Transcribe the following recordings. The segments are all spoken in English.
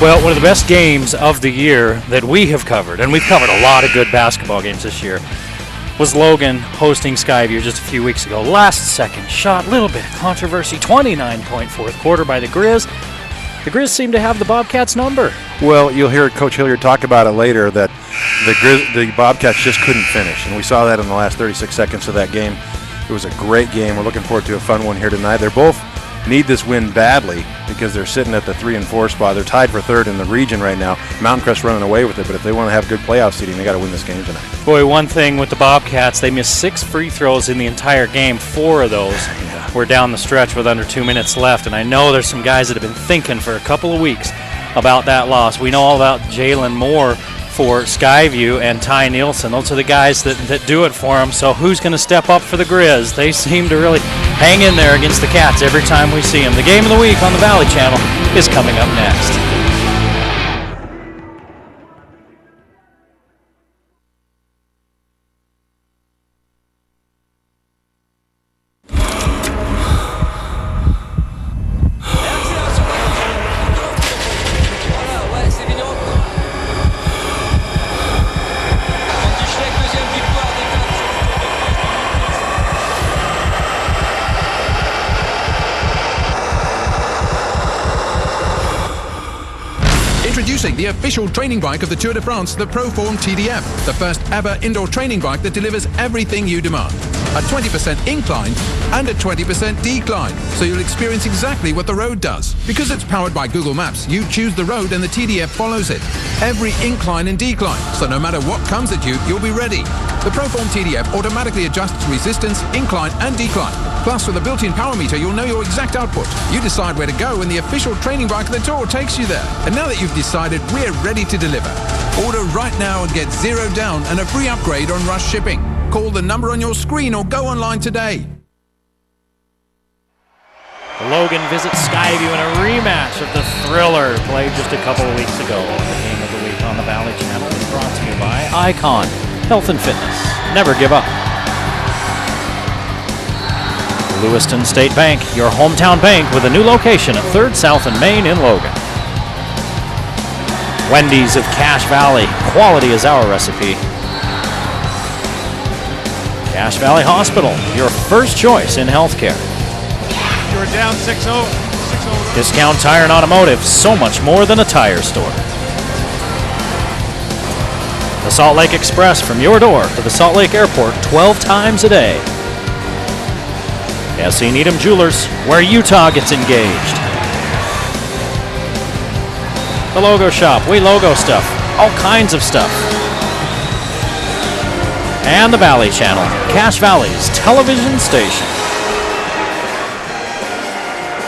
Well, one of the best games of the year that we have covered, and we've covered a lot of good basketball games this year, was Logan hosting Skyview just a few weeks ago. Last second shot, little bit of controversy, 29-point fourth quarter by the Grizz. The Grizz seem to have the Bobcats' number. Well, you'll hear Coach Hilliard talk about it later, that the Bobcats just couldn't finish, and we saw that in the last 36 seconds of that game. It was a great game. We're looking forward to a fun one here tonight. They're both need this win badly because they're sitting at the 3 and 4 spot. They're tied for third in the region right now. Mountain Crest running away with it, but if they want to have good playoff seeding, they got to win this game tonight. Boy, one thing with the Bobcats, they missed 6 free throws in the entire game. 4 of those were down the stretch with under 2 minutes left, and I know there's some guys that have been thinking for a couple of weeks about that loss. We know all about Jalen Moore for Skyview and Ty Nielsen. Those are the guys that do it for them. So who's going to step up for the Grizz? They seem to really hang in there against the Cats every time we see them. The game of the week on the Valley Channel is coming up next. Introducing the official training bike of the Tour de France, the Proform TDF, the first ever indoor training bike that delivers everything you demand. A 20% incline and a 20% decline, so you'll experience exactly what the road does. Because it's powered by Google Maps, you choose the road and the TDF follows it. Every incline and decline, so no matter what comes at you, you'll be ready. The Proform TDF automatically adjusts resistance, incline and decline. Plus, with a built-in power meter, you'll know your exact output. You decide where to go and the official training bike of the Tour takes you there. And now that you've decided, we're ready to deliver. Order right now and get 0 down and a free upgrade on rush shipping. Call the number on your screen or go online today. Logan visits Skyview in a rematch of the thriller played just a couple of weeks ago. The game of the week on the Valley Channel is brought to you by Icon Health and Fitness. Never give up. Lewiston State Bank, your hometown bank with a new location at 3rd South and Main in Logan. Wendy's of Cache Valley, quality is our recipe. Cache Valley Hospital, your first choice in healthcare. You're down 6-0. Discount Tire and Automotive, so much more than a tire store. The Salt Lake Express, from your door to the Salt Lake Airport 12 times a day. S.E. Needham Jewelers, where Utah gets engaged. The Logo Shop, we logo stuff, all kinds of stuff. And the Valley Channel, Cache Valley's television station.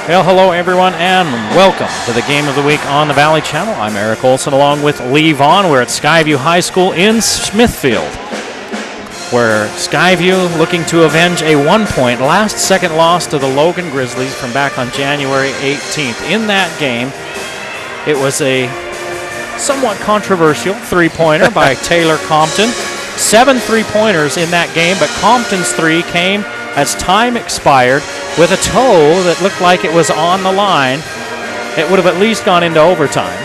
Well, hello everyone, and welcome to the Game of the Week on the Valley Channel. I'm Eric Olson along with Lee Vaughn. We're at Skyview High School in Smithfield, where Skyview looking to avenge a 1-point last-second loss to the Logan Grizzlies from back on January 18th. In that game, it was a somewhat controversial three-pointer by Taylor Compton. 7 three-pointers in that game, but Compton's 3 came as time expired with a toe that looked like it was on the line. It would have at least gone into overtime.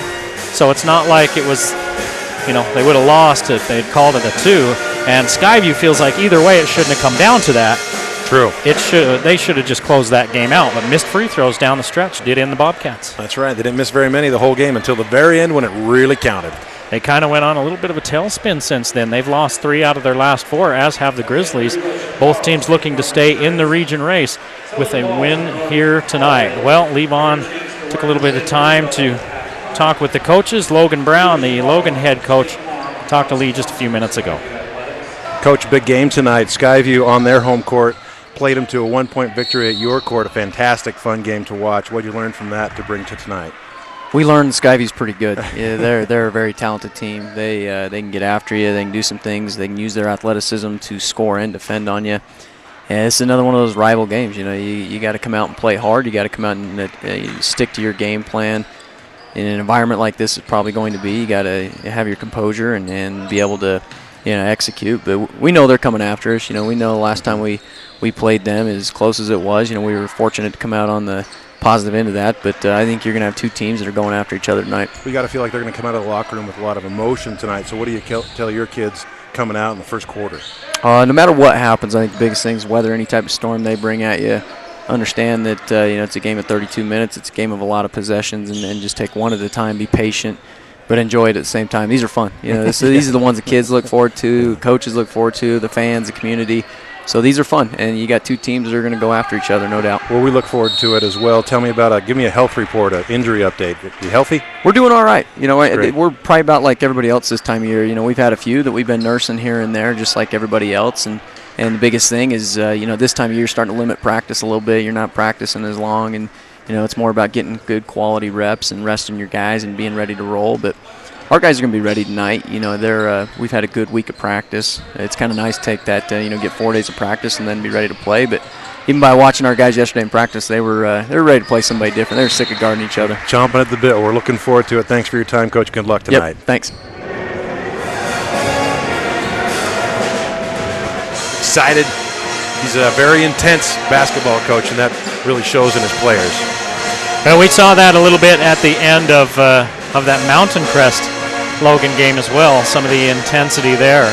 So it's not like it was, they would have lost if they'd called it a 2. And Skyview feels like either way it shouldn't have come down to that. True. They should have just closed that game out, but missed free throws down the stretch did in the Bobcats. That's right. They didn't miss very many the whole game until the very end when it really counted. They kind of went on a little bit of a tailspin since then. They've lost 3 out of their last 4, as have the Grizzlies. Both teams looking to stay in the region race with a win here tonight. Well, Levon took a little bit of time to talk with the coaches. Logan Brown, the Logan head coach, talked to Lee just a few minutes ago. Coach, big game tonight. Skyview on their home court played them to a 1-point victory at your court. A fantastic, fun game to watch. What did you learn from that to bring to tonight? We learned Skyview's pretty good. Yeah, they're a very talented team. They can get after you. They can do some things. They can use their athleticism to score and defend on you. And it's another one of those rival games. You got to come out and play hard. You got to come out and stick to your game plan. In an environment like this, it's probably going to be. You got to have your composure and be able to execute. But we know they're coming after us. We know the last time we played them, as close as it was, we were fortunate to come out on the positive end of that. But I think you're going to have two teams that are going after each other tonight. We got to feel like they're going to come out of the locker room with a lot of emotion tonight. So what do you tell your kids coming out in the first quarter? No matter what happens, I think the biggest thing is weather any type of storm they bring at you. Understand that it's a game of 32 minutes. It's a game of a lot of possessions, and just take one at a time. Be patient, but enjoy it at the same time. These are fun. These are the ones the kids look forward to, coaches look forward to, the fans, the community. So these are fun, and you got two teams that are going to go after each other, no doubt. Well, we look forward to it as well. Tell me about give me a health report, an injury update. You healthy? We're doing all right. We're probably about like everybody else this time of year. We've had a few that we've been nursing here and there, just like everybody else. And the biggest thing is, this time of year, starting to limit practice a little bit. You're not practicing as long, and it's more about getting good quality reps and resting your guys and being ready to roll. But our guys are going to be ready tonight. We've had a good week of practice. It's kind of nice to take that, get 4 days of practice and then be ready to play. But even by watching our guys yesterday in practice, they were ready to play somebody different. They were sick of guarding each other. Chomping at the bit. We're looking forward to it. Thanks for your time, Coach. Good luck tonight. Yep, thanks. Excited. He's a very intense basketball coach, and that really shows in his players. Well, we saw that a little bit at the end of that Mountain Crest Logan game as well. Some of the intensity there,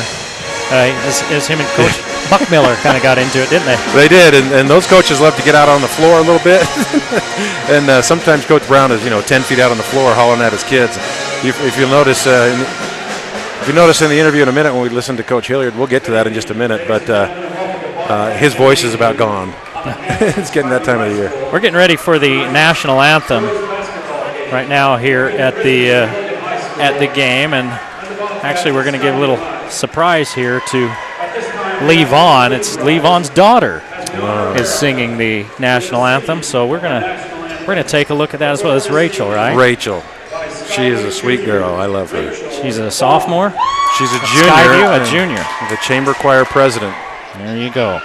as him and Coach Buckmiller kind of got into it, didn't they? They did, and those coaches love to get out on the floor a little bit. And sometimes Coach Brown is 10 feet out on the floor hollering at his kids. If you'll notice, if you notice in the interview in a minute when we listen to Coach Hilliard, we'll get to that in just a minute. But his voice is about gone. It's getting that time of the year. We're getting ready for the national anthem right now here at the game, and actually we're going to give a little surprise here to Lee Vaughn. It's Lee Vaughn's daughter is singing the national anthem, so we're gonna take a look at that as well. It's Rachel, right? Rachel, she is a sweet girl. I love her. She's a sophomore. She's a junior. Skyview, a junior. The chamber choir president. There you go.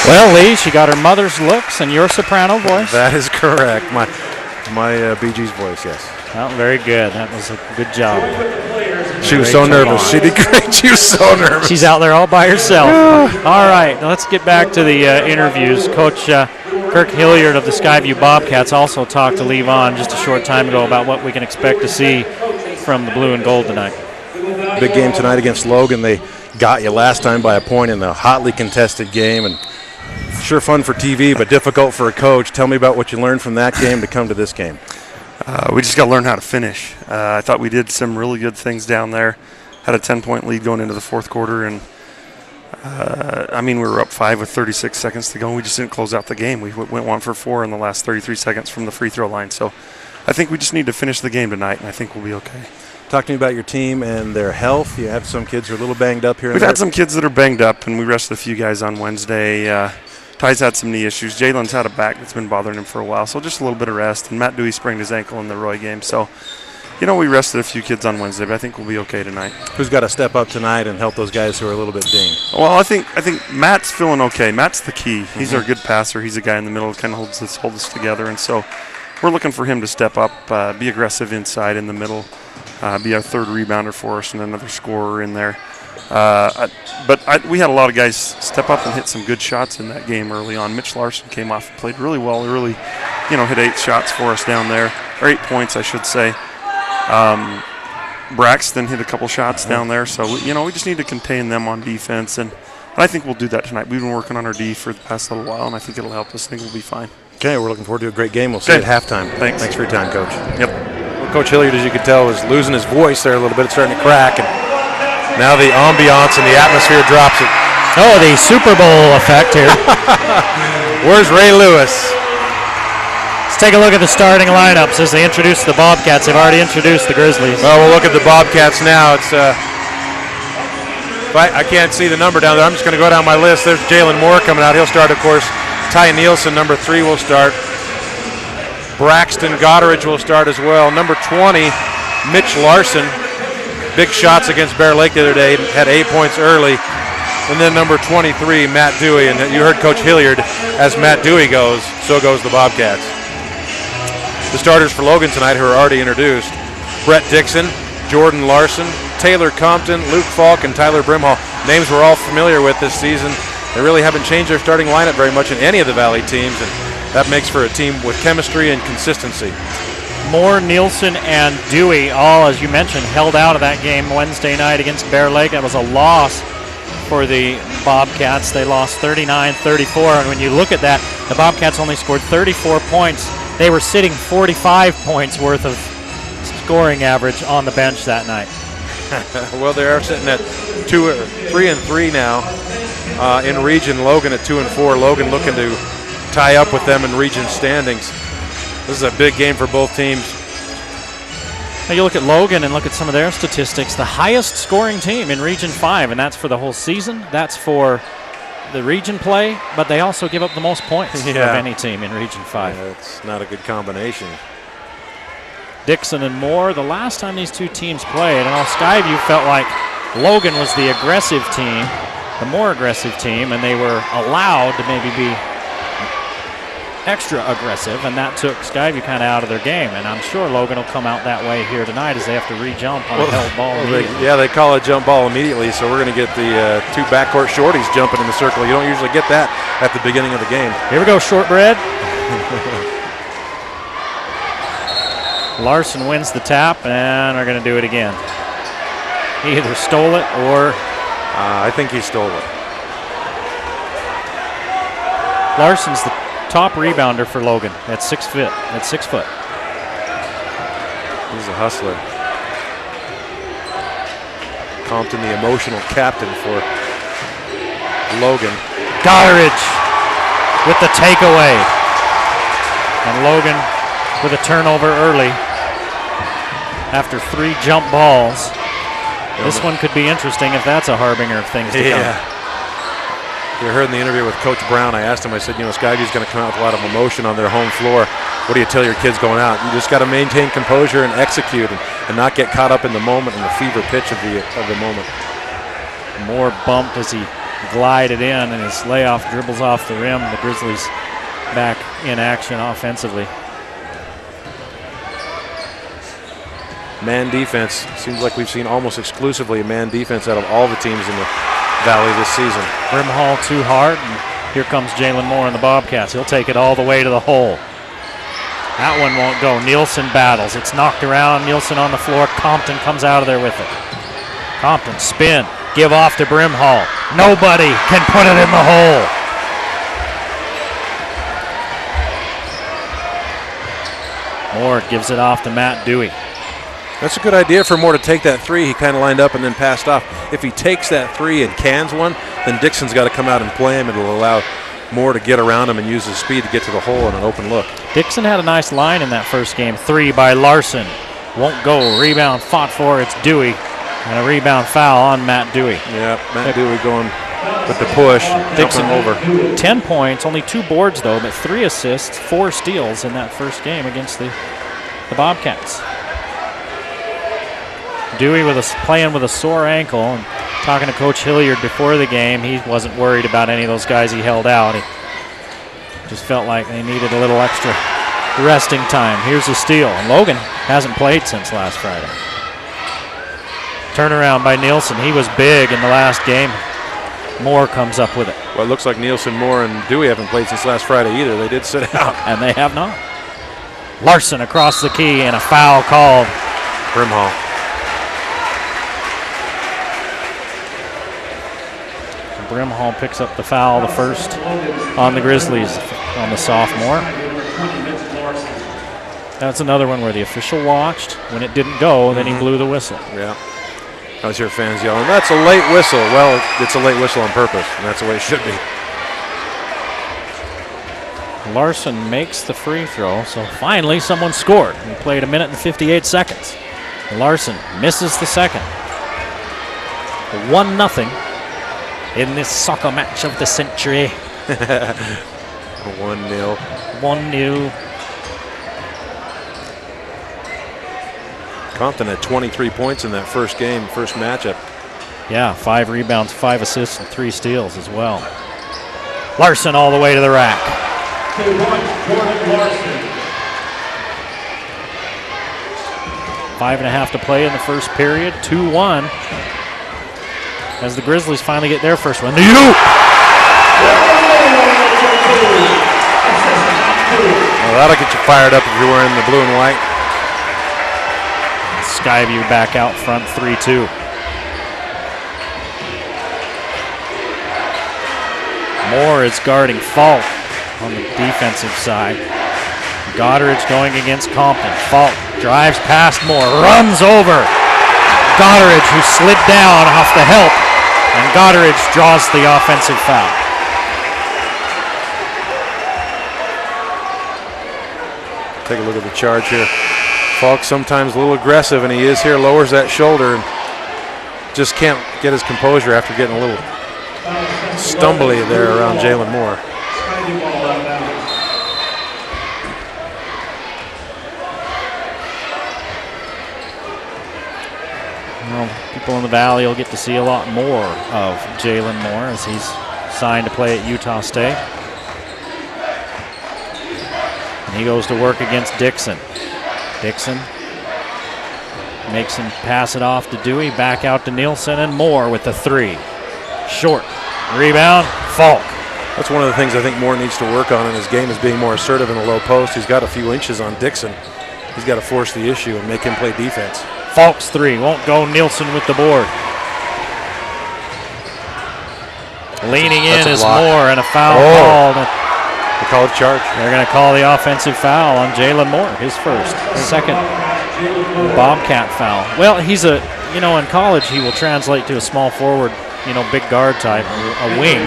Well, Lee, she got her mother's looks and your soprano voice. That is correct. My Bee Gees voice, yes. Well, very good. That was a good job. She was so nervous. She did great. She was so nervous. She's out there all by herself. All right, let's get back to the interviews. Coach Kirk Hilliard of the Skyview Bobcats also talked to Lee Vaughn just a short time ago about what we can expect to see from the blue and gold tonight. Big game tonight against Logan. They got you last time by a point in the hotly contested game, and sure fun for TV, but difficult for a coach. Tell me about what you learned from that game to come to this game. We just got to learn how to finish. I thought we did some really good things down there. Had a 10-point lead going into the fourth quarter, and we were up 5 with 36 seconds to go, and we just didn't close out the game. We went 1 for 4 in the last 33 seconds from the free throw line. So I think we just need to finish the game tonight, and I think we'll be okay. Talk to me about your team and their health. You have some kids who are a little banged up here. We've had some kids that are banged up, and we rested a few guys on Wednesday. Ty's had some knee issues. Jalen's had a back that's been bothering him for a while, so just a little bit of rest. And Matt Dewey sprained his ankle in the Roy game. So, we rested a few kids on Wednesday, but I think we'll be okay tonight. Who's got to step up tonight and help those guys who are a little bit dinged? Well, I think Matt's feeling okay. Matt's the key. He's our good passer. He's a guy in the middle that kind of holds us together. And so we're looking for him to step up, be aggressive inside in the middle. be our third rebounder for us and another scorer in there. We had a lot of guys step up and hit some good shots in that game early on. Mitch Larson came off and played really well early, hit 8 shots for us down there, or 8 points, I should say. Braxton hit a couple shots down there, so we just need to contain them on defense, and I think we'll do that tonight. We've been working on our D for the past little while, and I think it'll help us. I think we'll be fine. Okay, we're looking forward to a great game. We'll see you at halftime. Thanks for your time, Coach. Yep. Well, Coach Hilliard, as you could tell, was losing his voice there a little bit. It's starting to crack, and now the ambiance and the atmosphere drops it. Oh, the Super Bowl effect here. Where's Ray Lewis? Let's take a look at the starting lineups as they introduce the Bobcats. They've already introduced the Grizzlies. Well, we'll look at the Bobcats now. It's I can't see the number down there. I'm just going to go down my list. There's Jalen Moore coming out. He'll start, of course. Ty Nielsen, number 3, will start. Braxton Goddard will start as well. Number 20, Mitch Larson. Big shots against Bear Lake the other day. Had 8 points early. And then number 23, Matt Dewey. And you heard Coach Hilliard. As Matt Dewey goes, so goes the Bobcats. The starters for Logan tonight, who are already introduced: Brett Dixon, Jordan Larson, Taylor Compton, Luke Falk, and Tyler Brimhall. Names we're all familiar with this season. They really haven't changed their starting lineup very much in any of the Valley teams, and that makes for a team with chemistry and consistency. Moore, Nielsen, and Dewey, all, as you mentioned, held out of that game Wednesday night against Bear Lake. That was a loss for the Bobcats. They lost 39-34, and when you look at that, the Bobcats only scored 34 points. They were sitting 45 points worth of scoring average on the bench that night. Well, they are sitting at 3-3 now in region. Logan at 2-4. Logan looking to tie up with them in region standings. This is a big game for both teams. Now you look at Logan and look at some of their statistics. The highest scoring team in Region 5, and that's for the whole season. That's for the region play, but they also give up the most points of any team in Region 5. It's not a good combination. Dixon and Moore, the last time these two teams played, and all Skyview felt like Logan was the aggressive team, the more aggressive team, and they were allowed to maybe be extra aggressive, and that took Skyview kind of out of their game. And I'm sure Logan will come out that way here tonight as they have to re-jump on a held ball. They call it jump ball immediately, so we're going to get the 2 backcourt shorties jumping in the circle. You don't usually get that at the beginning of the game. Here we go, shortbread. Larson wins the tap, and are going to do it again. He either stole it or... I think he stole it. Larson's the top rebounder for Logan at 6 foot. He's a hustler. Compton, the emotional captain for Logan. Goddard with the takeaway. And Logan with a turnover early after 3 jump balls. This one could be interesting if that's a harbinger of things to come. You heard in the interview with Coach Brown, I asked him, I said, Skyview's going to come out with a lot of emotion on their home floor. What do you tell your kids going out? You just got to maintain composure and execute and not get caught up in the moment and the fever pitch of the moment. Moore bumped as he glided in, and his layoff dribbles off the rim. The Grizzlies back in action offensively. Man defense. Seems like we've seen almost exclusively a man defense out of all the teams in the Valley this season. Brimhall too hard, and here comes Jalen Moore in the Bobcats. He'll take it all the way to the hole. That one won't go. Nielsen battles. It's knocked around. Nielsen on the floor. Compton comes out of there with it. Compton spin. Give off to Brimhall. Nobody can put it in the hole. Moore gives it off to Matt Dewey. That's a good idea for Moore to take that 3. He kind of lined up and then passed off. If he takes that 3 and cans one, then Dixon's got to come out and play him. It'll allow Moore to get around him and use his speed to get to the hole in an open look. Dixon had a nice line in that first game. 3 by Larson. Won't go. Rebound fought for. It's Dewey. And a rebound foul on Matt Dewey. Yeah, Matt Dewey going with the push. Dixon over. 10 points, only 2 boards though, but 3 assists, 4 steals in that first game against the Bobcats. Dewey playing with a sore ankle, and talking to Coach Hilliard before the game, he wasn't worried about any of those guys he held out. He just felt like they needed a little extra resting time. Here's a steal, and Logan hasn't played since last Friday. Turnaround by Nielsen. He was big in the last game. Moore comes up with it. Well, it looks like Nielsen, Moore, and Dewey haven't played since last Friday either. They did sit out. And they have not. Larson across the key and a foul called. Brimhall. Brimhall picks up the foul, the first on the Grizzlies, on the sophomore. That's another one where the official watched. When it didn't go, then he blew the whistle. Yeah. I was hear fans yelling, "That's a late whistle." Well, it's a late whistle on purpose, and that's the way it should be. Larson makes the free throw, so finally someone scored. We played 1 minute and 58 seconds. Larson misses the second. 1-0 in this soccer match of the century. 1-0. 1-0. Compton had 23 points in that first game, first matchup. Yeah, 5 rebounds, 5 assists, and 3 steals as well. Larson all the way to the rack. 5.5 to play in the first period. 2-1. As the Grizzlies finally get their first one. Well, that'll get you fired up if you're wearing the blue and white. Skyview back out front, 3-2. Moore is guarding Falk on the defensive side. Goddard going against Compton. Falk drives past Moore, runs over Goddard, who slid down off the help, and Goddard draws the offensive foul. Take a look at the charge here. Falk sometimes a little aggressive, and he is here, lowers that shoulder, and just can't get his composure after getting a little stumbly there around Jalen Moore. Well, people in the Valley will get to see a lot more of Jalen Moore as he's signed to play at Utah State. And he goes to work against Dixon. Dixon makes him pass it off to Dewey, back out to Nielsen, and Moore with the 3. Short. Rebound, Falk. That's one of the things I think Moore needs to work on in his game, is being more assertive in the low post. He's got a few inches on Dixon. He's got to force the issue and make him play defense. Falk's 3 won't go. Nielsen with the board. Leaning in is Moore, and a foul called. They call it charge. They're going to call the offensive foul on Jalen Moore, his first. Second Bobcat foul. Well, he's in college he will translate to a small forward, big guard type, a wing.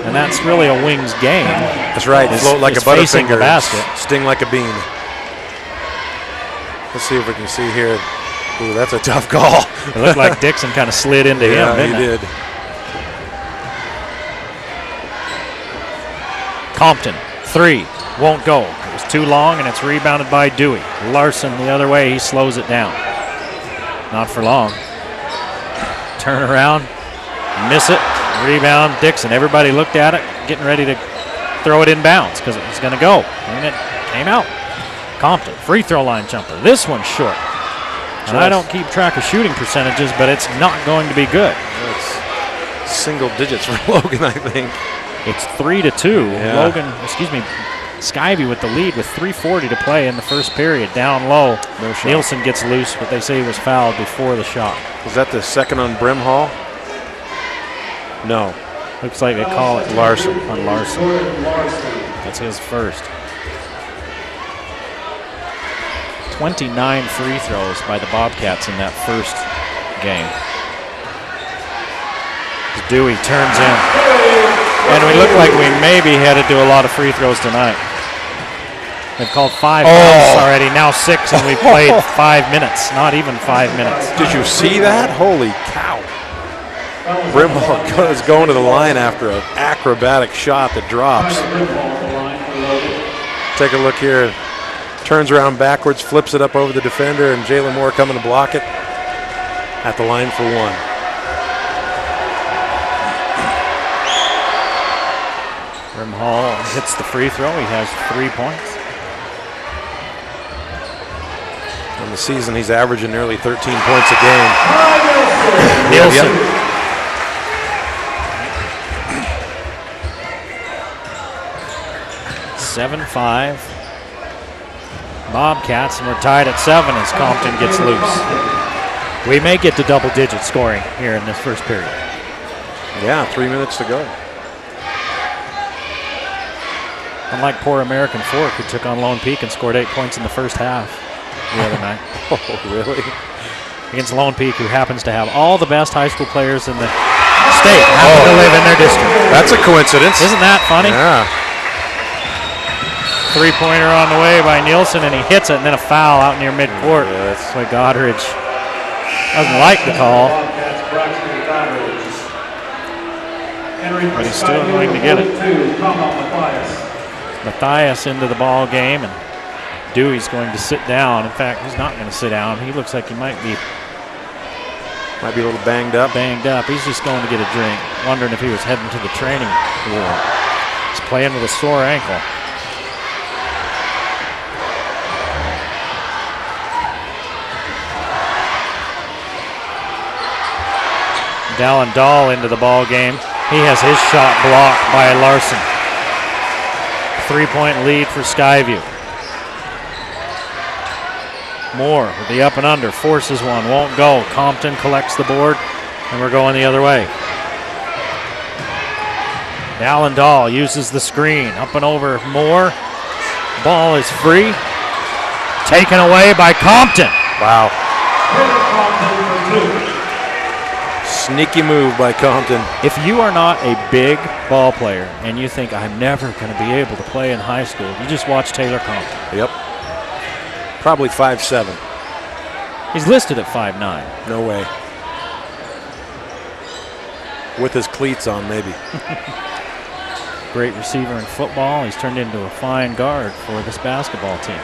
And that's really a wing's game. That's right. Float like a butterfinger, basket. Sting like a bean. Let's see if we can see here. Ooh, that's a tough call. It looked like Dixon kind of slid into him, didn't he it? did. Compton, 3, won't go. It was too long, and it's rebounded by Dewey. Larson the other way, he slows it down. Not for long. Turn around, miss it, rebound, Dixon. Everybody looked at it, getting ready to throw it in bounds because it was going to go, and it came out. Compton, free throw line jumper. This one's short. And I don't keep track of shooting percentages, but it's not going to be good. It's single digits for Logan, I think. It's 3-2. Yeah. Skyview with the lead with 3:40 to play in the first period. Down low. No shot. Nielsen gets loose, but they say he was fouled before the shot. Was that the second on Brimhall? No. Looks like they call it Larson. On Larson. That's his first. 29 free throws by the Bobcats in that first game. Dewey turns in. And we look like we may be headed to a lot of free throws tonight. They've called 5 fouls already, now 6, and we've played 5 minutes, not even 5 minutes. Did you see that? Holy cow. Brimhall is going to the line after an acrobatic shot that drops. Take a look here. Turns around backwards, flips it up over the defender, and Jalen Moore coming to block it at the line for 1. Brimhall hits the free throw. He has 3 points. On the season, he's averaging nearly 13 points a game. Nielsen. Yep. (7-5). Bobcats, and we're tied at 7 as Compton gets loose. We may get to double-digit scoring here in this first period. Yeah, 3 minutes to go. Unlike poor American Fork, who took on Lone Peak and scored 8 points in the first half the other night. Oh, really? Against Lone Peak, who happens to have all the best high school players in the state happen to live in their district. That's a coincidence. Isn't that funny? Yeah. Three-pointer on the way by Nielsen, and he hits it, and then a foul out near midcourt. Yeah, that's why Goddard doesn't like the call. But he's still going to get it. Matthias into the ball game, and Dewey's going to sit down. In fact, he's not going to sit down. He looks like he might be a little banged up. He's just going to get a drink. Wondering if he was heading to the training pool. He's playing with a sore ankle. Dallin Dahl into the ball game. He has his shot blocked by Larson. 3-point lead for Skyview. Moore with the up and under, forces one, won't go. Compton collects the board, and we're going the other way. Dallin Dahl uses the screen, up and over Moore. Ball is free. Taken away by Compton. Wow. Sneaky move by Compton. If you are not a big ball player and you think I'm never going to be able to play in high school, you just watch Taylor Compton. Yep. Probably 5'7". He's listed at 5'9". No way. With his cleats on, maybe. Great receiver in football. He's turned into a fine guard for this basketball team.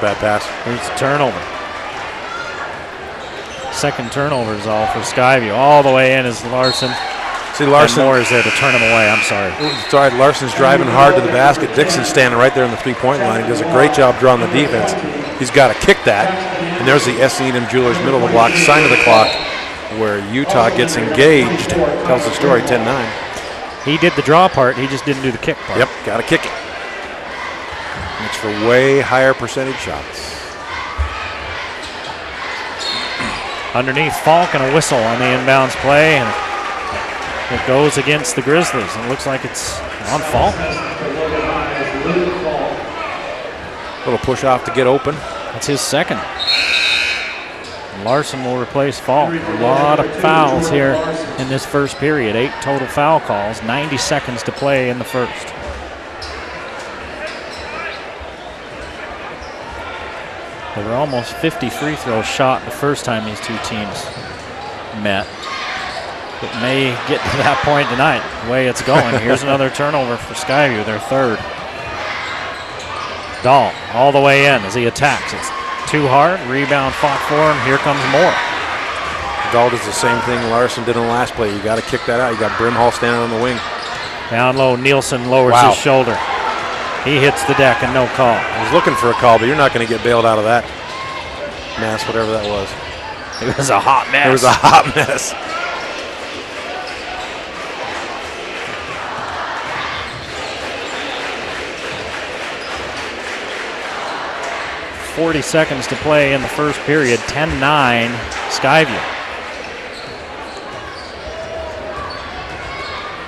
Bad pass. Here's a turnover. Second turnover is all for Skyview. All the way in is Larson. See, Larson. And Moore is there to turn him away. I'm sorry. It's all right. Larson's driving hard to the basket. Dixon's standing right there on the three-point line. He does a great job drawing the defense. He's got to kick that. And there's the S.E.M. Jewelers middle of the block, sign of the clock, where Utah gets engaged. Tells the story, 10-9. He did the draw part. He just didn't do the kick part. Yep, got to kick it. And it's for way higher percentage shots. Underneath Falk and a whistle on the inbounds play, and it goes against the Grizzlies. It looks like it's on Falk. Little push off to get open. That's his second. And Larson will replace Falk. A lot of fouls here in this first period. 8 total foul calls, 90 seconds to play in the first. There were almost 50 free throws shot the first time these two teams met. It may get to that point tonight, the way it's going. Here's another turnover for Skyview, their third. Dahl all the way in as he attacks. It's too hard. Rebound fought for him. Here comes Moore. Dahl does the same thing Larson did in the last play. You got to kick that out. You got Brimhall standing on the wing. Down low, Nielsen lowers his shoulder. He hits the deck and no call. I was looking for a call, but you're not going to get bailed out of that mess, whatever that was. It was a hot mess. It was a hot mess. .40 seconds to play in the first period. 10-9 Skyview.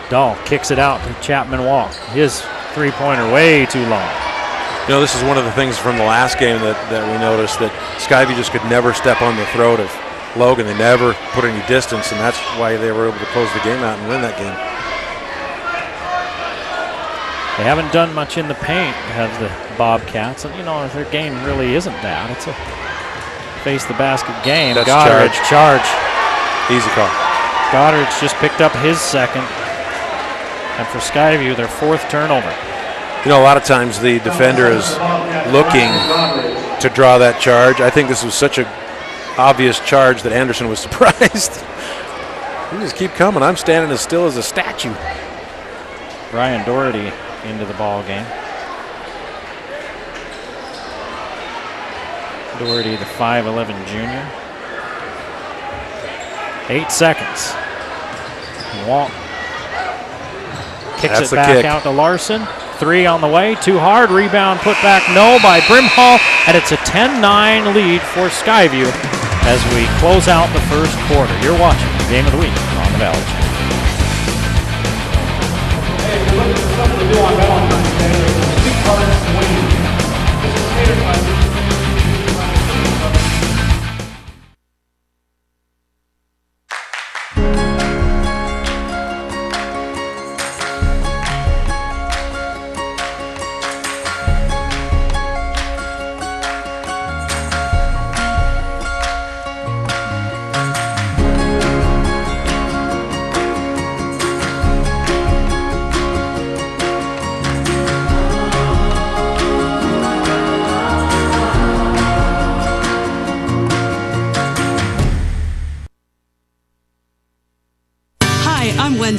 Dahl kicks it out to Chapman Walk. His three-pointer way too long. You know, this is one of the things from the last game that we noticed, that Skyview just could never step on the throat of Logan. They never put any distance, and that's why they were able to close the game out and win that game. They haven't done much in the paint, have the Bobcats, and you know, their game really isn't that. It's a face the basket game. That's Goddard charge. Easy call. Goddard's just picked up his second. And for Skyview, their fourth turnover. You know, a lot of times the defender is looking to draw that charge. I think this was such an obvious charge that Anderson was surprised. You just keep coming. I'm standing as still as a statue. Brian Doherty into the ball game. Doherty, the 5'11 junior. 8 seconds. Walt kicks it back out to Larson. 3 on the way, too hard. Rebound put back, no, by Brimhall, and it's a 10-9 lead for Skyview as we close out the first quarter. You're watching the Game of the Week on the Valley Channel. Hey, if you're looking for something to do on Valentine's Day, there's a sweet cards waiting. This is catered by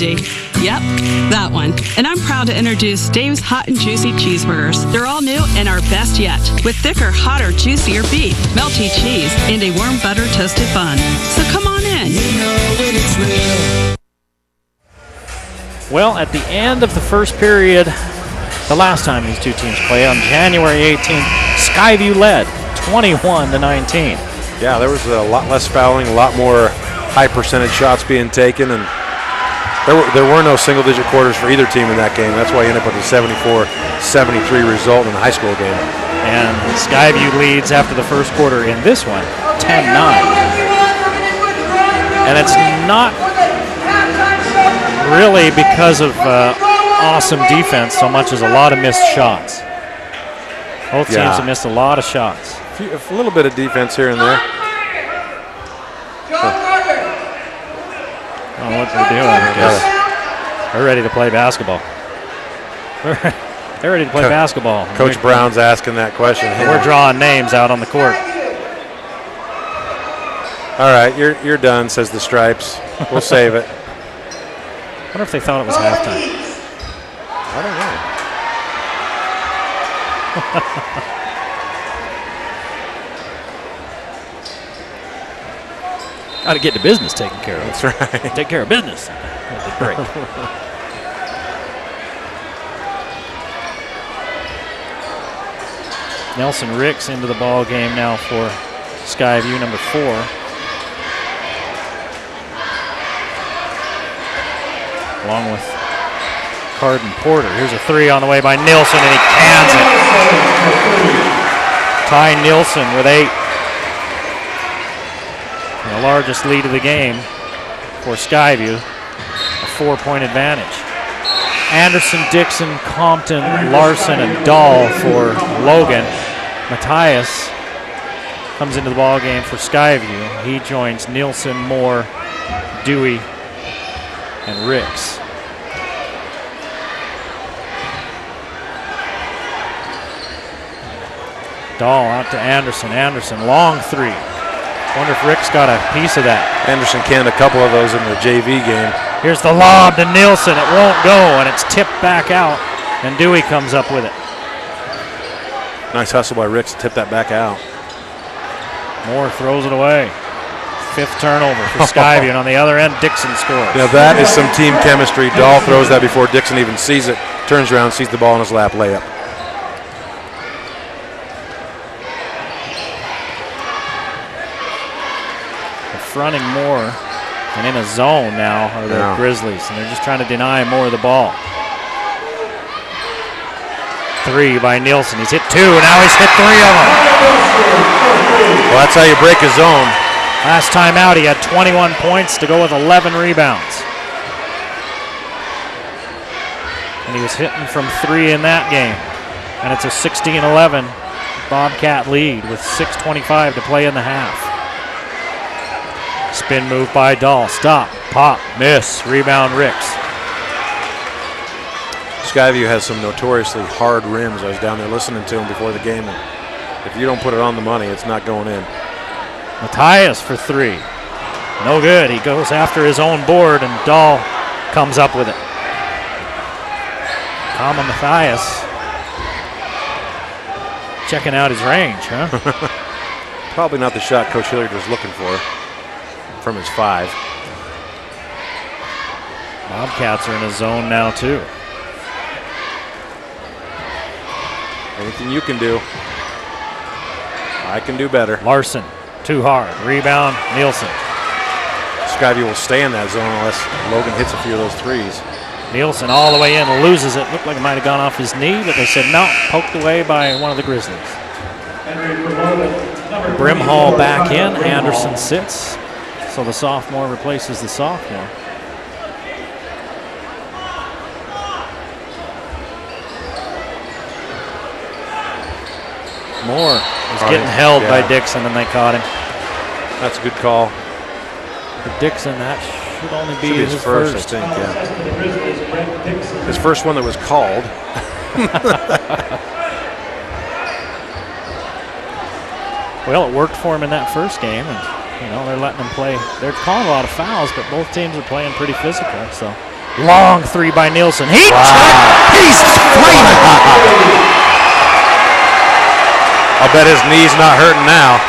Yep, that one. And I'm proud to introduce Dave's Hot and Juicy Cheeseburgers. They're all new and our best yet, with thicker, hotter, juicier beef, melty cheese, and a warm butter toasted bun. So come on in. You know when it's real. Well, at the end of the first period, the last time these two teams played on January 18th, Skyview led 21-19. Yeah, there was a lot less fouling, a lot more high percentage shots being taken, and there were no single-digit quarters for either team in that game. That's why you end up with a 74-73 result in the high school game. And Skyview leads after the first quarter in this one, 10-9. And it's not really because of awesome defense so much as a lot of missed shots. Both teams have missed a lot of shots. A little bit of defense here and there. I don't know what they're doing. They're ready to play basketball. They're ready to play basketball. Coach Brown's asking that question. We're drawing names out on the court. All right, you're done, says the Stripes. We'll save it. I wonder if they thought it was halftime. I don't know. Got to get the business taken care of. That's right. Take care of business. That's a break. Nelson Ricks into the ball game now for Skyview, number 4. Along with Carden Porter. Here's a 3 on the way by Nilsson, and he cans it. Ty Nilsson with 8. The largest lead of the game for Skyview, a 4-point advantage. Anderson, Dixon, Compton, Larson, and Dahl for Logan. Matthias comes into the ball game for Skyview. He joins Nielsen, Moore, Dewey, and Ricks. Dahl out to Anderson. Anderson, long 3. Wonder if Rick's got a piece of that. Anderson canned a couple of those in the JV game. Here's the lob to Nielsen. It won't go, and it's tipped back out, and Dewey comes up with it. Nice hustle by Ricks to tip that back out. Moore throws it away. 5th turnover for Skyview, and on the other end, Dixon scores. Yeah, that is some team chemistry. Dahl throws that before Dixon even sees it. Turns around, sees the ball in his lap, layup. Fronting Moore, and in a zone now are the Grizzlies, and they're just trying to deny Moore the ball. 3 by Nielsen. He's hit 2, and now he's hit 3 of them. Well, that's how you break a zone. Last time out, he had 21 points to go with 11 rebounds. And he was hitting from 3 in that game. And it's a 16-11 Bobcat lead with 6:25 to play in the half. Spin move by Dahl. Stop, pop, miss, rebound Ricks. Skyview has some notoriously hard rims. I was down there listening to him before the game. And if you don't put it on the money, it's not going in. Matthias for 3. No good. He goes after his own board, and Dahl comes up with it. Kama Matthias checking out his range, huh? Probably not the shot Coach Hilliard was looking for from his 5. Bobcats are in a zone now, too. Anything you can do, I can do better. Larson, too hard. Rebound, Nielsen. Skyview will stay in that zone unless Logan hits a few of those threes. Nielsen all the way in, loses it. Looked like it might have gone off his knee, but they said no, poked away by one of the Grizzlies. Brimhall back in, Anderson sits. So the sophomore replaces the sophomore. Moore was getting held by Dixon, and they caught him. That's a good call. For Dixon, that should only be his first, I think, yeah. His first one that was called. Well, it worked for him in that first game, and they're letting him play. They're calling a lot of fouls, but both teams are playing pretty physical. So, long 3 by Nielsen. He's flaming. I'll bet his knee's not hurting now.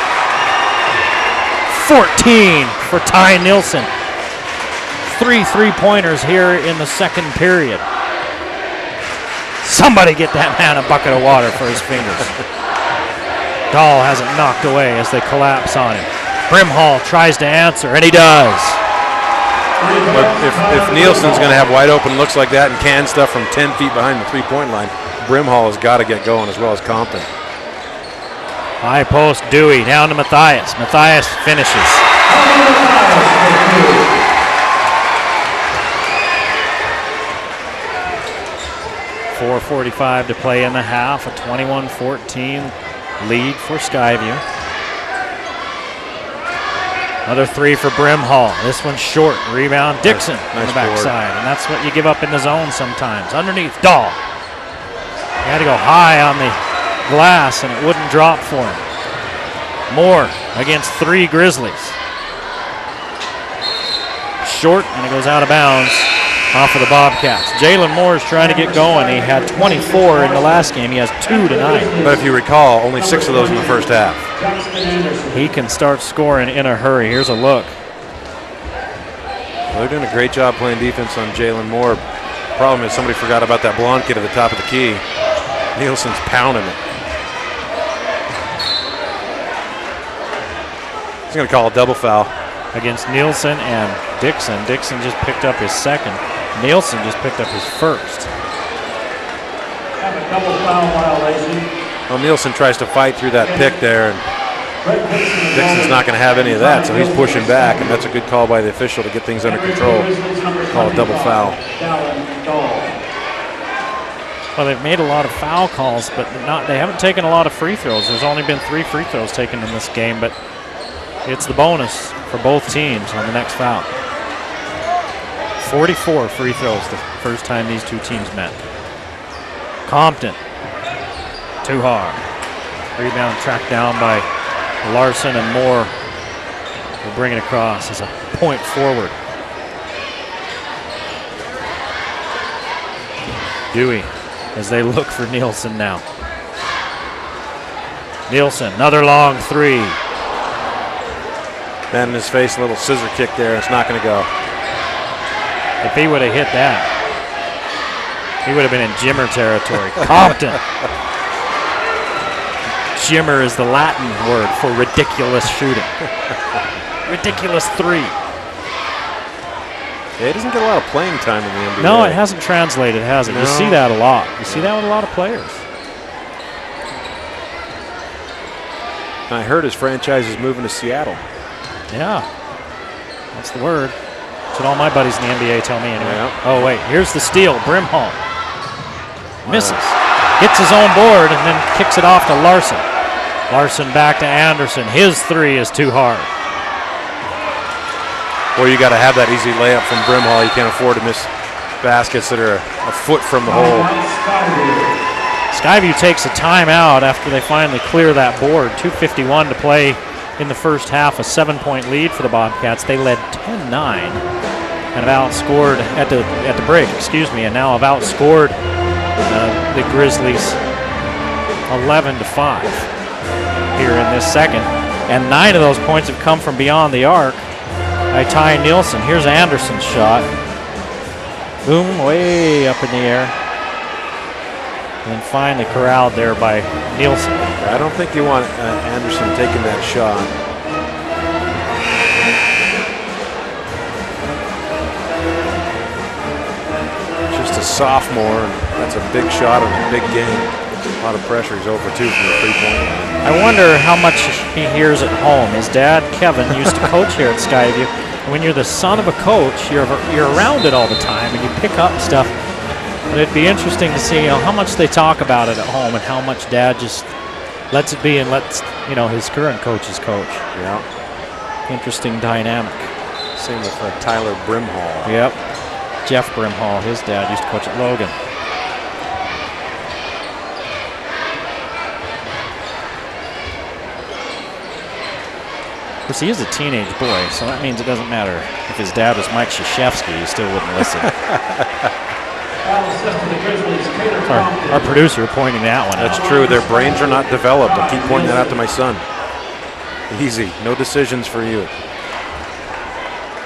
14 for Ty Nielsen. 3 3-pointers here in the second period. Somebody get that man a bucket of water for his fingers. Dahl has it knocked away as they collapse on him. Brimhall tries to answer, and he does. But if Nielsen's going to have wide open looks like that and can stuff from 10 feet behind the 3-point line, Brimhall has got to get going as well as Compton. High post, Dewey down to Matthias. Matthias finishes. 4:45 to play in the half. A 21-14 lead for Skyview. Another 3 for Brimhall. This one's short. Rebound, Dixon on the backside. And that's what you give up in the zone sometimes. Underneath, Dahl. He had to go high on the glass, and it wouldn't drop for him. Moore against 3 Grizzlies. Short, and it goes out of bounds off of the Bobcats. Jalen Moore is trying to get going. He had 24 in the last game. He has 2 tonight. But if you recall, only 6 of those in the first half. He can start scoring in a hurry. Here's a look. Well, they're doing a great job playing defense on Jalen Moore. Problem is somebody forgot about that blonde kid at the top of the key. Nielsen's pounding it. He's going to call a double foul. Against Nielsen and Dixon. Dixon just picked up his second. Nielsen just picked up his first. Have a double foul violation. Well, Nielsen tries to fight through that pick there, and Dixon's not going to have any of that, so he's pushing back, and that's a good call by the official to get things under control. Call a double foul. Well, they've made a lot of foul calls, but they haven't taken a lot of free throws. There's only been 3 free throws taken in this game, but it's the bonus for both teams on the next foul. 44 free throws the first time these two teams met. Compton, too hard. Rebound tracked down by Larson, and Moore will bring it across as a point forward. Dewey as they look for Nielsen now. Nielsen, another long 3. Man in his face, a little scissor kick there. It's not going to go. If he would have hit that, he would have been in Jimmer territory. Compton. Jimmer is the Latin word for ridiculous shooting. Ridiculous 3. Yeah, he doesn't get a lot of playing time in the NBA. No, it hasn't translated, has it? No. You see that a lot. You see that with a lot of players. And I heard his franchise is moving to Seattle. Yeah, that's the word. That's what all my buddies in the NBA tell me anyway. Yeah. Oh, wait, here's the steal. Brimhall misses. Gets his own board and then kicks it off to Larson. Larson back to Anderson. His 3 is too hard. Well, you got to have that easy layup from Brimhall. You can't afford to miss baskets that are a foot from the hole. Skyview takes a timeout after they finally clear that board. 2:51 to play in the first half, a 7-point lead for the Bobcats. They led 10-9 and have outscored at the break, and now have outscored the Grizzlies 11-5 here in this second. And 9 of those points have come from beyond the arc by Ty Nielsen. Here's Anderson's shot. Boom, way up in the air. And then finally corralled there by Nielsen. I don't think you want Anderson taking that shot. Just a sophomore, and that's a big shot in a big game. A lot of pressure. He's over 2 from the three-point line. I wonder how much he hears at home. His dad, Kevin, used to coach here at Skyview. And when you're the son of a coach, you're around it all the time, and you pick up stuff. But it'd be interesting to see how much they talk about it at home and how much Dad just lets it be and lets his current coaches coach. Yeah. Interesting dynamic. Same with Tyler Brimhall. Yep. Jeff Brimhall, his dad used to coach at Logan. Of course, he is a teenage boy, so that means it doesn't matter if his dad was Mike Krzyzewski, he still wouldn't listen. Our producer pointing that one out. That's true. Their brains are not developed. I keep pointing that out to my son. Easy. No decisions for you.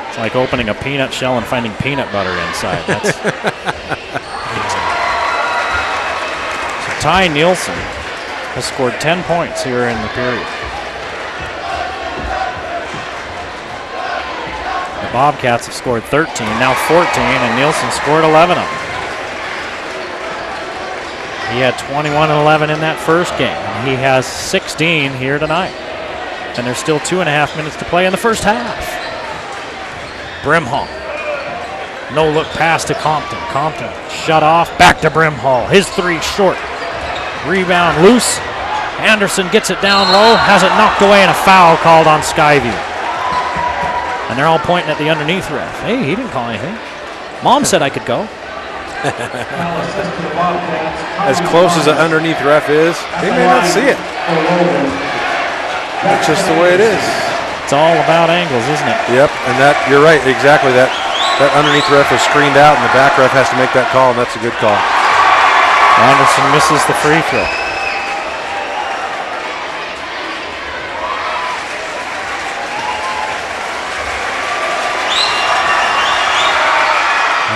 It's like opening a peanut shell and finding peanut butter inside. That's so Ty Nielsen has scored 10 points here in the period. The Bobcats have scored 13, now 14, and Nielsen scored 11 of them. He had 21 and 11 in that first game. He has 16 here tonight. And there's still 2.5 minutes to play in the first half. Brimhall. No look pass to Compton. Compton shut off. Back to Brimhall. His 3 short. Rebound loose. Anderson gets it down low. Has it knocked away, and a foul called on Skyview. And they're all pointing at the underneath ref. Hey, he didn't call anything. Mom said I could go. As close as an underneath ref is, they may not see it. That's just the way it is. It's all about angles, isn't it? Yep, and you're right, exactly. That underneath ref is screened out, and the back ref has to make that call, and that's a good call. Anderson misses the free throw.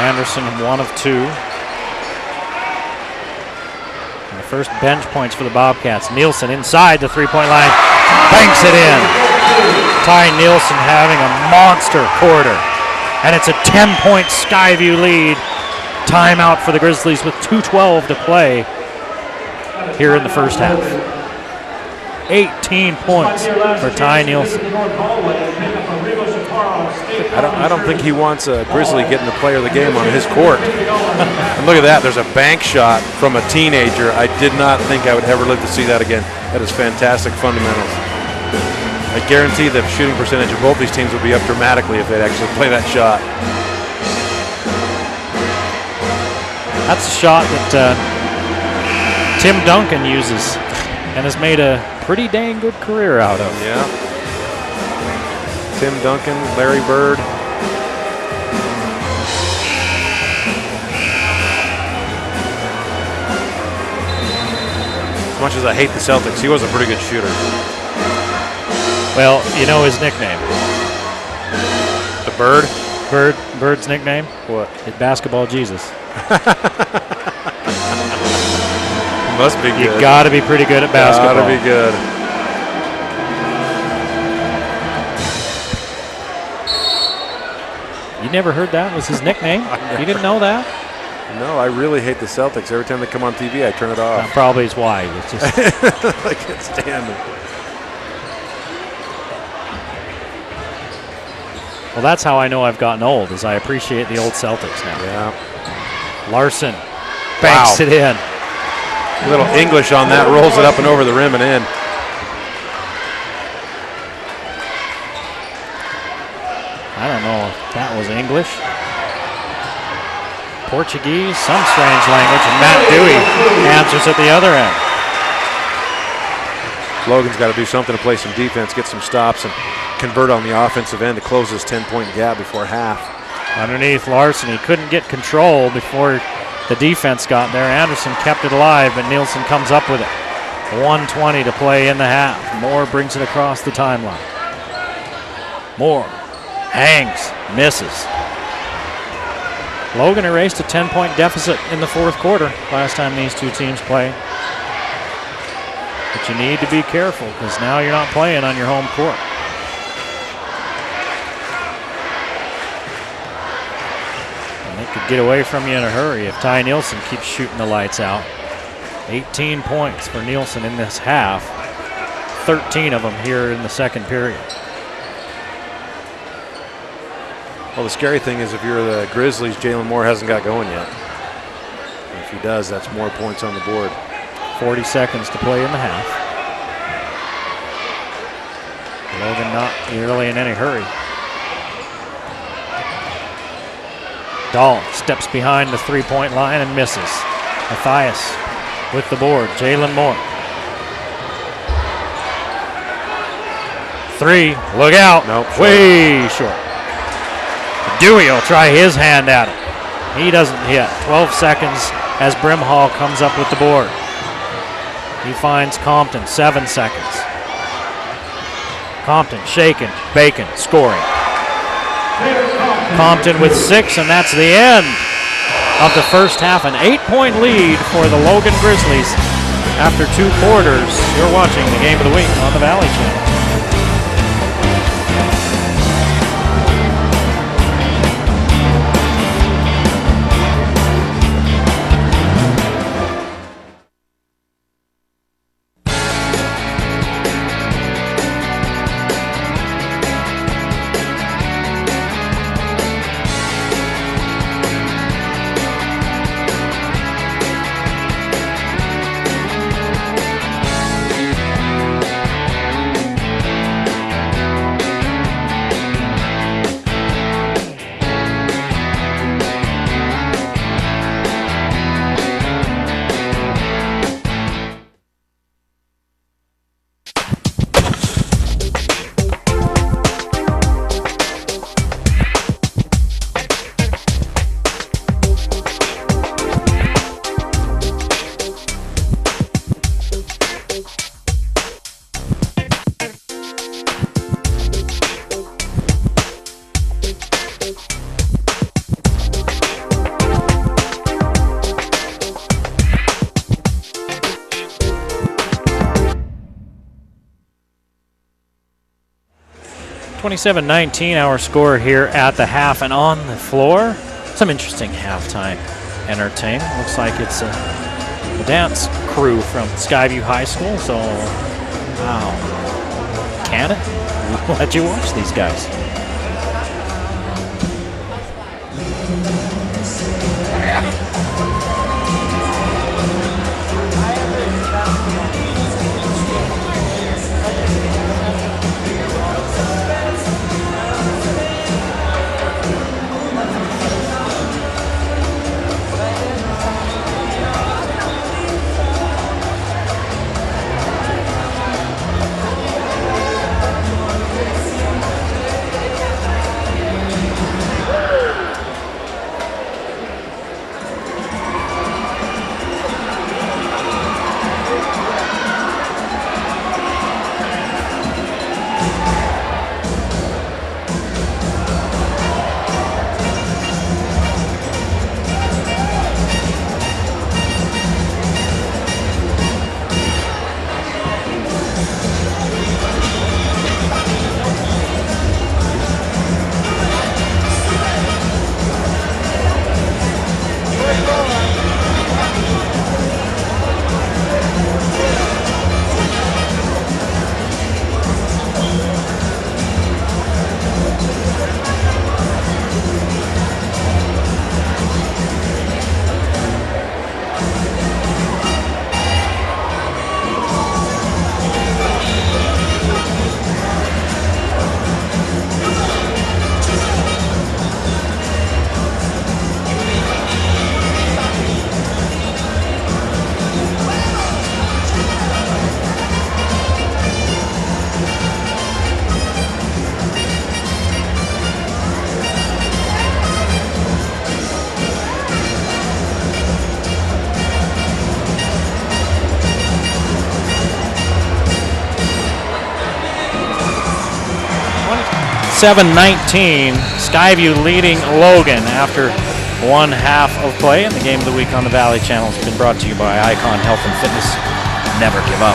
Anderson 1 of 2. And the first bench points for the Bobcats. Nielsen inside the three-point line. Banks it in. Ty Nielsen having a monster quarter. And it's a 10-point Skyview lead. Timeout for the Grizzlies with 2:12 to play here in the first half. 18 points for Ty Nielsen. I don't think he wants a Grizzly getting the player of the game on his court. And look at that. There's a bank shot from a teenager. I did not think I would ever live to see that again. That is fantastic fundamentals. I guarantee the shooting percentage of both these teams would be up dramatically if they'd actually play that shot. That's a shot that Tim Duncan uses and has made a pretty dang good career out of. Yeah. Tim Duncan, Larry Bird. As much as I hate the Celtics, he was a pretty good shooter. Well, you know his nickname. The Bird? Bird's nickname? What? It's Basketball Jesus. Must be good. You got to be pretty good at basketball. Got to be good. You never heard that was his nickname? You didn't know that? No, I really hate the Celtics. Every time they come on TV, I turn it off. That probably is why. It's just I can't stand it. well, that's how I know I've gotten old, is I appreciate the old Celtics now. Yeah. Larson banks it in. A little English on that, rolls it up and over the rim and in. I don't know if that was English. Portuguese, some strange language, and Matt Dewey answers at the other end. Logan's got to do something to play some defense, get some stops, and convert on the offensive end to close this 10-point gap before half. Underneath Larson, he couldn't get control before the defense got there. Anderson kept it alive, but Nielsen comes up with it. 1:20 to play in the half. Moore brings it across the timeline. Moore hangs, misses. Logan erased a 10-point deficit in the fourth quarter last time these two teams played. But you need to be careful because now you're not playing on your home court. And they could get away from you in a hurry if Ty Nielsen keeps shooting the lights out. 18 points for Nielsen in this half. 13 of them here in the second period. Well, the scary thing is if you're the Grizzlies, Jalen Moore hasn't got going yet. If he does, that's more points on the board. 40 seconds to play in the half. Logan not really in any hurry. Dahl steps behind the three-point line and misses. Matthias with the board. Jalen Moore. Three, look out. Nope, short. Way short. Dewey will try his hand at it. He doesn't hit. 12 seconds as Brimhall comes up with the board. He finds Compton, 7 seconds. Compton shaking, Bacon scoring. Compton with 6, and that's the end of the first half. An 8-point lead for the Logan Grizzlies after 2 quarters. You're watching the Game of the Week on the Valley Channel. (27-19) our score here at the half, and on the floor, some interesting halftime entertainment. Looks like it's the dance crew from Skyview High School, so wow. Can it? We'll let you watch these guys. 27-19. Skyview leading Logan after one half of play. And the game of the week on the Valley Channel has been brought to you by Icon Health and Fitness. Never give up.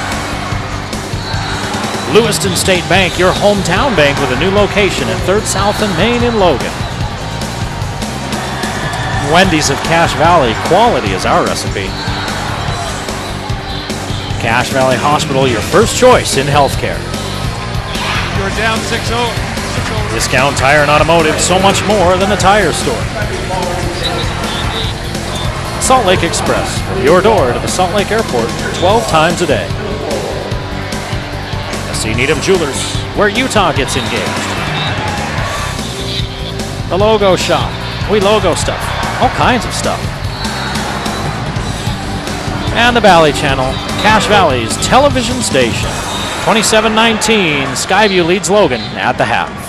Lewiston State Bank, your hometown bank with a new location at 3rd South and Main in Logan. Wendy's of Cache Valley, quality is our recipe. Cache Valley Hospital, your first choice in healthcare. You're down 6-0. Discount Tire and Automotive, so much more than a tire store. Salt Lake Express, from your door to the Salt Lake Airport 12 times a day. S.C. Needham Jewelers, where Utah gets engaged. The Logo Shop, we logo stuff, all kinds of stuff. And the Valley Channel, Cache Valley's television station. 27-19, Skyview leads Logan at the half.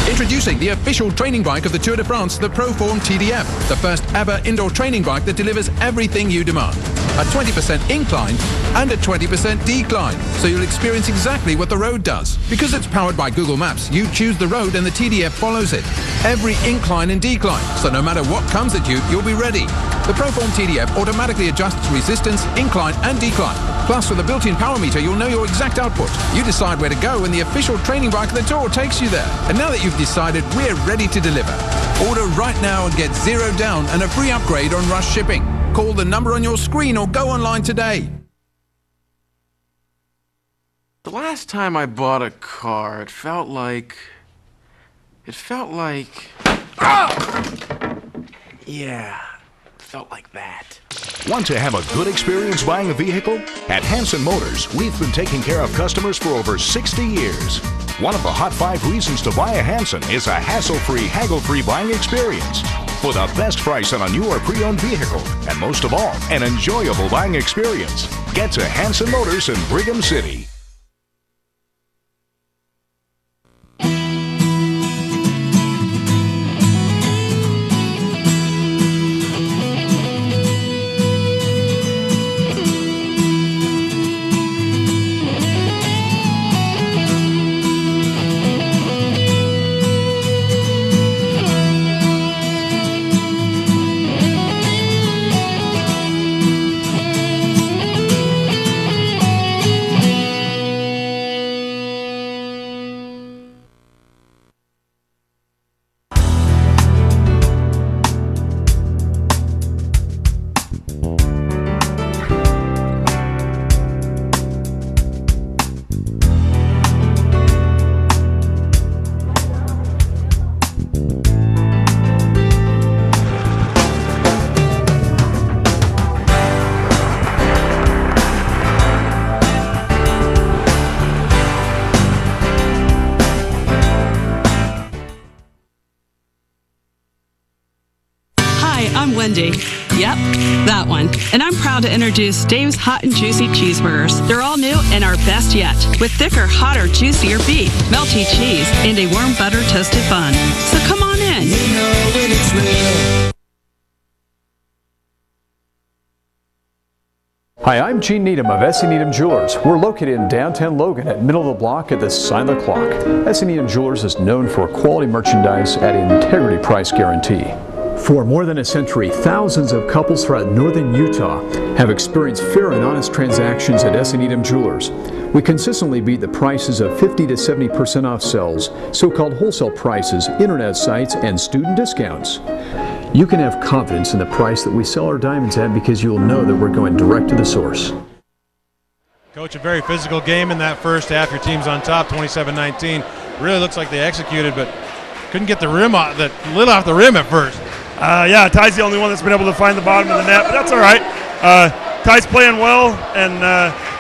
Introducing the official training bike of the Tour de France, the Proform TDF, the first ever indoor training bike that delivers everything you demand. A 20% incline and a 20% decline, so you'll experience exactly what the road does. Because it's powered by Google Maps, you choose the road and the TDF follows it. Every incline and decline, so no matter what comes at you, you'll be ready. The Proform TDF automatically adjusts resistance, incline and decline. Plus, with a built-in power meter, you'll know your exact output. You decide where to go and the official training bike of the Tour takes you there. And now that you've decided, we're ready to deliver. Order right now and get $0 down and a free upgrade on rush shipping. Call the number on your screen or go online today. The last time I bought a car, it felt like... Yeah, it felt like that. Want to have a good experience buying a vehicle? At Hanson Motors, we've been taking care of customers for over 60 years. One of the hot 5 reasons to buy a Hanson is a hassle-free, haggle-free buying experience. For the best price on a new or pre-owned vehicle, and most of all, an enjoyable buying experience. Get to Hanson Motors in Brigham City. Wendy. Yep, that one. And I'm proud to introduce Dave's Hot and Juicy Cheeseburgers. They're all new and our best yet, with thicker, hotter, juicier beef, melty cheese, and a warm butter toasted bun. So come on in. You know when it's real. Hi, I'm Gene Needham of S.C. Needham Jewelers. We're located in downtown Logan at middle of the block at the sign of the clock. S.C. Needham Jewelers is known for quality merchandise at integrity price guarantee. For more than a century, thousands of couples throughout northern Utah have experienced fair and honest transactions at S.C. Needham Jewelers. We consistently beat the prices of 50 to 70% off sales, so-called wholesale prices, internet sites, and student discounts. You can have confidence in the price that we sell our diamonds at because you'll know that we're going direct to the source. Coach, a very physical game in that first half. Your team's on top, 27-19. Really looks like they executed, but couldn't get the rim off, the lid off the rim at first. Yeah, Ty's the only one that's been able to find the bottom of the net, but that's all right. Ty's playing well, and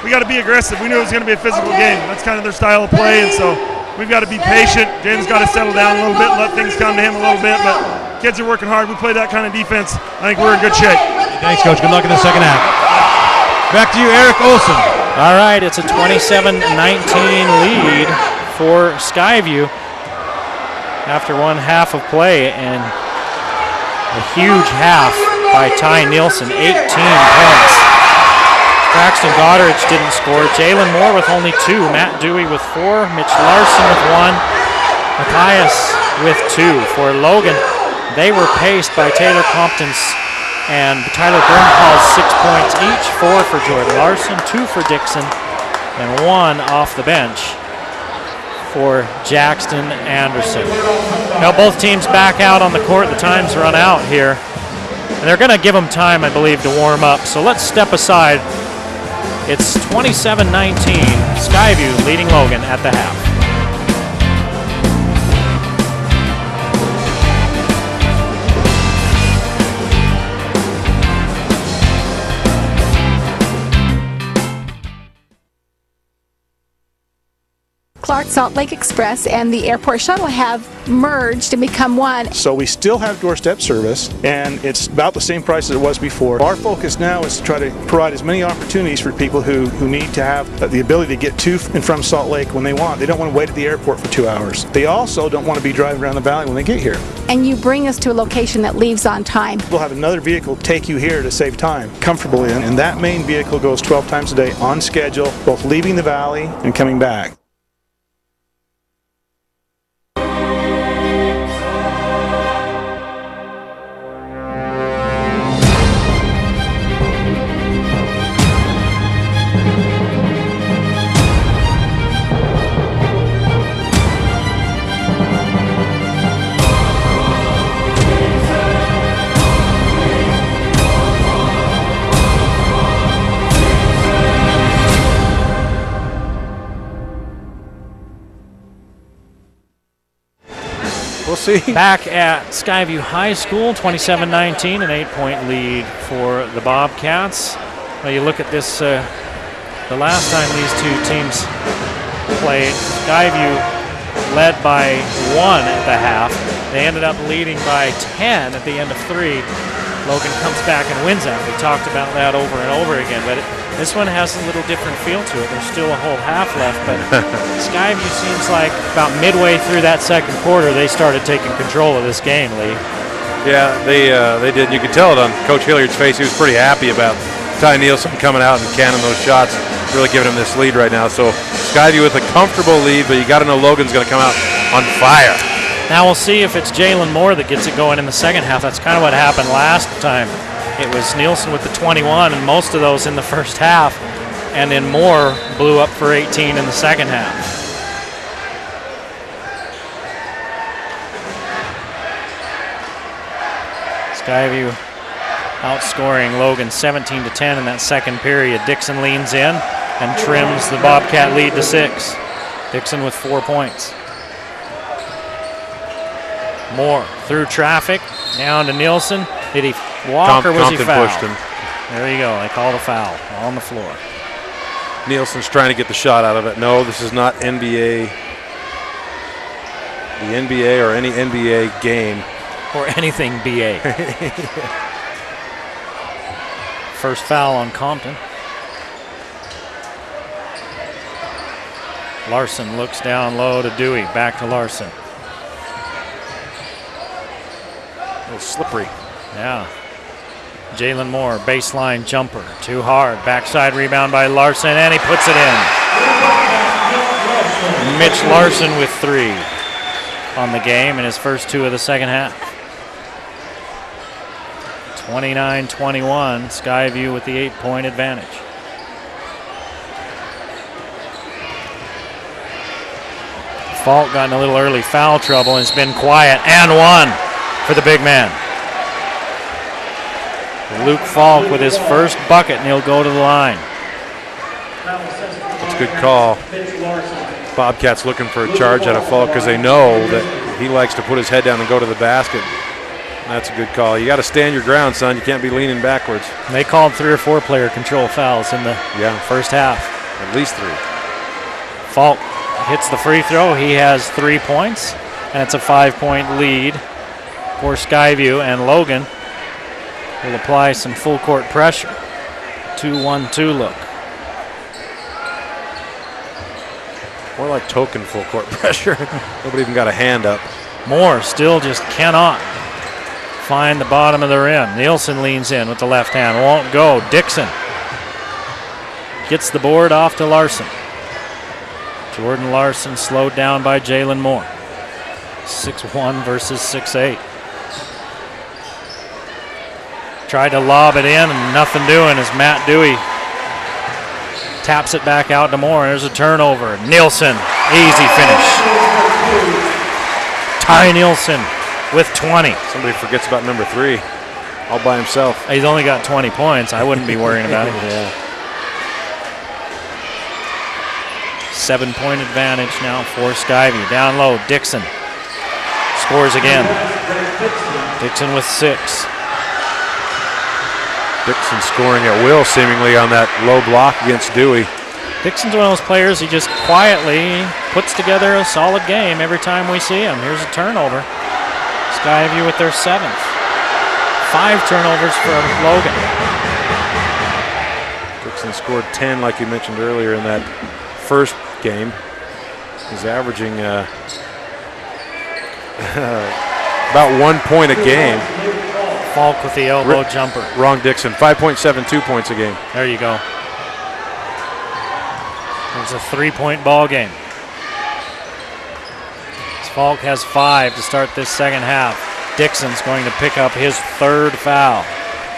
we got to be aggressive. We knew it was going to be a physical game. That's kind of their style of play, and so we've got to be patient. James got to settle down a little bit and let things come to him a little bit, but kids are working hard. We play that kind of defense. I think we're in good shape. Thanks, Coach. Good luck in the second half. Back to you, Eric Olson. All right, it's a 27-19 lead for Skyview after one half of play, and a huge half by Ty Nielsen, 18 points. Braxton Goddard didn't score. Jalen Moore with only 2. Matt Dewey with 4. Mitch Larson with 1. Matthias with 2. For Logan, they were paced by Taylor Compton's and Tyler Brimhall's 6 points each. 4 for Jordan Larson, 2 for Dixon, and 1 off the bench for Jackson Anderson. Now both teams back out on the court. The time's run out here. And they're going to give them time, I believe, to warm up. So let's step aside. It's 27-19, Skyview leading Logan at the half. Clark Salt Lake Express and the airport shuttle have merged and become one. So we still have doorstep service, and it's about the same price as it was before. Our focus now is to try to provide as many opportunities for people who need to have the ability to get to and from Salt Lake when they want. They don't want to wait at the airport for 2 hours. They also don't want to be driving around the valley when they get here. And you bring us to a location that leaves on time. We'll have another vehicle take you here to save time comfortably, and that main vehicle goes 12 times a day on schedule, both leaving the valley and coming back. Back at Skyview High School, 27-19, an 8-point lead for the Bobcats. Well, you look at this, the last time these two teams played, Skyview led by 1 at the half. They ended up leading by 10 at the end of 3. Logan comes back and wins that. We talked about that over and over again, but this one has a little different feel to it. There's still a whole half left, but Skyview seems like about midway through that second quarter, they started taking control of this game, Lee. Yeah, they did. You could tell it on Coach Hilliard's face. He was pretty happy about Ty Nielsen coming out and canning those shots, really giving him this lead right now. So Skyview with a comfortable lead, but you got to know Logan's going to come out on fire. Now we'll see if it's Jalen Moore that gets it going in the second half. That's kind of what happened last time. It was Nielsen with the 21, and most of those in the first half, and then Moore blew up for 18 in the second half. Skyview outscoring Logan 17-10 in that second period. Dixon leans in and trims the Bobcat lead to 6. Dixon with 4 points. Moore through traffic, down to Nielsen. Did he walk or was he fouled? Pushed him. There you go. They called a foul on the floor. Nielsen's trying to get the shot out of it. No, this is not NBA. The NBA or any NBA game. Or anything BA. First foul on Compton. Larson looks down low to Dewey. Back to Larson. A little slippery. Yeah. Jalen Moore, baseline jumper. Too hard. Backside rebound by Larson, and he puts it in. Mitch Larson with 3 on the game in his first 2 of the second half. 29-21. Skyview with the 8-point advantage. Falk got in a little early foul trouble and it's been quiet, and 1 for the big man. Luke Falk with his first bucket, and he'll go to the line. That's a good call. Bobcats looking for a charge out of Falk because they know that he likes to put his head down and go to the basket. That's a good call. You got to stand your ground, son. You can't be leaning backwards. They called 3 or 4 player control fouls in the first half. At least 3. Falk hits the free throw. He has 3 points, and it's a 5-point lead for Skyview, and Logan will apply some full court pressure. 2-1-2 look. More like token full court pressure. Nobody even got a hand up. Moore still just cannot find the bottom of the rim. Nielsen leans in with the left hand. Won't go. Dixon gets the board off to Larson. Jordan Larson slowed down by Jalen Moore. 6'1" versus 6'8". Tried to lob it in and nothing doing as Matt Dewey taps it back out to Moore. There's a turnover. Nielsen, easy finish. Ty Nielsen with 20. Somebody forgets about number 3 all by himself. He's only got 20 points. I wouldn't be worrying about it. Yeah. 7-point advantage now for Skyview. Down low, Dixon scores again. Dixon with 6. Dixon scoring at will seemingly on that low block against Dewey. Dixon's one of those players, he just quietly puts together a solid game every time we see him. Here's a turnover. Skyview with their 7th. 5 turnovers for Logan. Dixon scored 10 like you mentioned earlier in that first game. He's averaging about 1 point a game. Falk with the elbow jumper. Wrong Dixon. 5.72 points a game. There you go. It's a 3-point ball game. Falk has 5 to start this second half. Dixon's going to pick up his 3rd foul.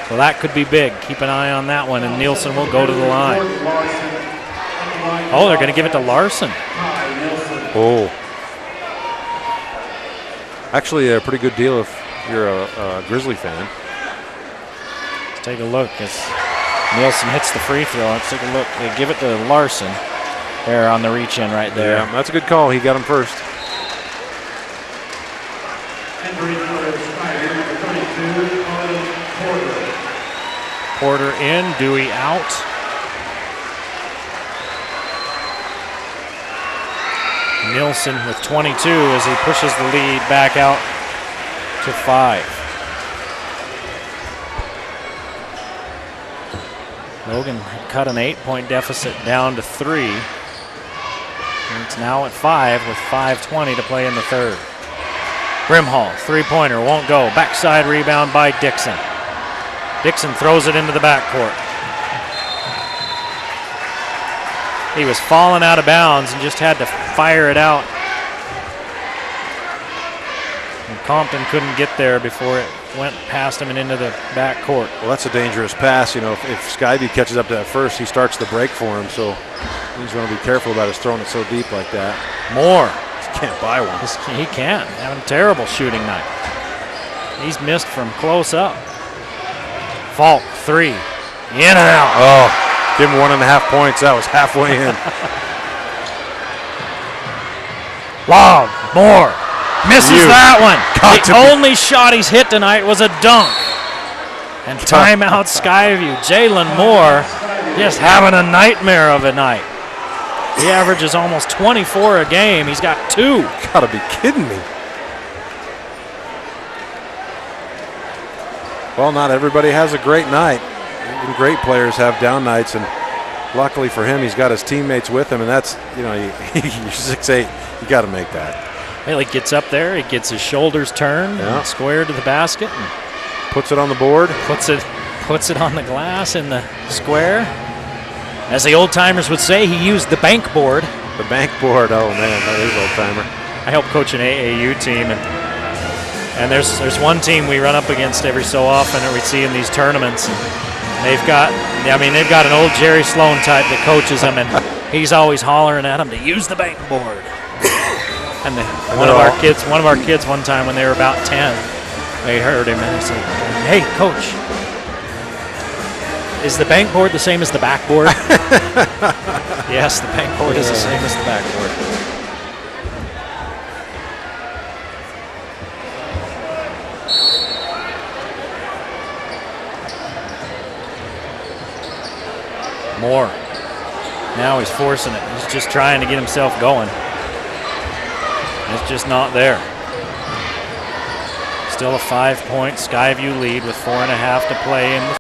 So that could be big. Keep an eye on that one, and Nielsen will go to the line. Oh, they're going to give it to Larson. Oh. Actually, a pretty good deal if you're a Grizzly fan. Let's take a look as Nielsen hits the free throw. Let's take a look. They give it to Larson there on the reach in right there. Yeah, that's a good call. He got him first. Porter in, Dewey out. Nielsen with 22 as he pushes the lead back out to 5. Logan cut an 8-point deficit down to 3. And it's now at 5 with 5:20 to play in the 3rd. Brimhall, 3-pointer, won't go. Backside rebound by Dixon. Dixon throws it into the backcourt. He was falling out of bounds and just had to fire it out. And Compton couldn't get there before it went past him and into the backcourt. Well, that's a dangerous pass. You know, if Skyview catches up to that first, he starts the break for him. So he's going to be careful about his throwing it so deep like that. Moore. He can't buy one. He can't. Having a terrible shooting night. He's missed from close up. Falk, 3. In and out. Oh, give him 1.5 points. That was halfway in. Lob, Moore. Misses that one. The be. only shot he's hit tonight was a dunk. And timeout Skyview. Jalen Moore just having a nightmare of a night. He averages almost 24 a game. He's got 2. Gotta be kidding me. Well, not everybody has a great night. Even great players have down nights, and luckily for him, he's got his teammates with him, and that's, you know, you're 6'8", you got to make that. Well, he gets up there, he gets his shoulders turned, and squared to the basket, and puts it on the board. Puts it on the glass in the square. As the old timers would say, he used the bank board. The bank board. Oh man, that is old timer. I help coach an AAU team, and there's one team we run up against every so often that we see in these tournaments. And they've got an old Jerry Sloan type that coaches them, and he's always hollering at them to use the bank board. And one of our kids one time when they were about 10, they heard him and they said, "Hey, coach, is the bank board the same as the backboard?" Yes, the bank board is the same as the backboard. Moore. Now he's forcing it. He's just trying to get himself going. It's just not there. Still a 5-point Skyview lead with 4.5 to play in the